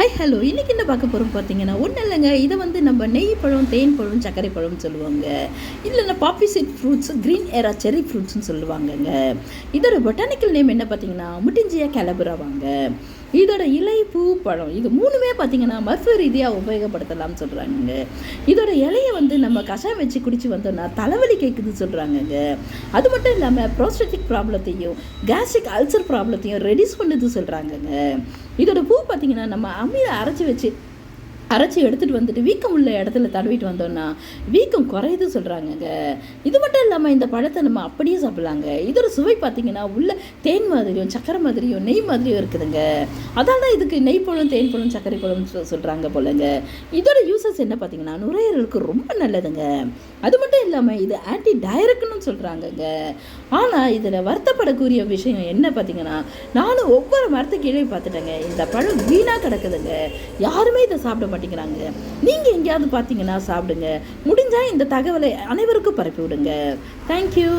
Hi hello இன்றைக்கி என்ன பார்க்க போகிறோம் பார்த்தீங்கன்னா ஒன்றும் இல்லைங்க. இதை நம்ம நெய் பழம், தேன் பழம், சர்க்கரை பழம்னு சொல்லுவாங்க. இல்லைன்னா பாப்பி சீட் ஃப்ரூட்ஸ், க்ரீன் ஏரா செரி ஃப்ரூட்ஸ்னு சொல்லுவாங்கங்க. இதோட பொட்டானிக்கல் நேம் என்ன பார்த்தீங்கன்னா முட்டிஞ்சியா கேலபராவாங்க. இதோட இலை, பூ, பழம் இது மூணுமே பார்த்தீங்கன்னா மருத்துவ ரீதியாக உபயோகப்படுத்தலாம்னு சொல்கிறாங்க. இதோட இலையை நம்ம கஷாயம் வச்சு குடிச்சு வந்தோம்னா தலைவலி கேட்குதுன்னு சொல்கிறாங்கங்க. அது மட்டும் இல்லாமல் ப்ரோஸ்டேட்டிக் ப்ராப்ளத்தையும் கேஸ்ட்ரிக் அல்சர் ப்ராப்ளத்தையும் ரெடியூஸ் பண்ணுது சொல்கிறாங்கங்க. இதோட பூ பார்த்தீங்கன்னா நம்ம அம்மியில் அரைச்சி எடுத்துகிட்டு வந்துட்டு வீக்கம் உள்ள இடத்துல தடவிட்டு வந்தோம்னா வீக்கம் குறையுது சொல்கிறாங்கங்க. இது மட்டும் இல்லாமல் இந்த பழத்தை நம்ம அப்படியே சாப்பிட்லாங்க. இதோட சுவை பார்த்திங்கன்னா உள்ள தேன் மாதிரியும் சக்கரை மாதிரியும் நெய் மாதிரியும் இருக்குதுங்க. அதால் தான் இதுக்கு நெய் பழம், தேன் பழம், சர்க்கரை பழம் சொல்கிறாங்க போலங்க. இதோட யூசஸ் என்ன பார்த்திங்கன்னா நுரையீரலுக்கு ரொம்ப நல்லதுங்க. அது மட்டும் இல்லாமல் இது ஆன்டி டைரக்ட்னு சொல்கிறாங்கங்க. ஆனால் இதில் வருத்தப்படக்கூடிய விஷயம் என்ன பார்த்திங்கன்னா நானும் ஒவ்வொரு மரத்து கீழே பார்த்துட்டேங்க, இந்த பழம் வீணாக கிடக்குதுங்க. யாருமே இதை சாப்பிட மாட்டேங்கிறாங்க. நீங்கள் எங்கேயாவது பார்த்தீங்கன்னா சாப்பிடுங்க. முடிஞ்சால் இந்த தகவலை அனைவருக்கும் பரப்பி விடுங்க. தேங்க்யூ.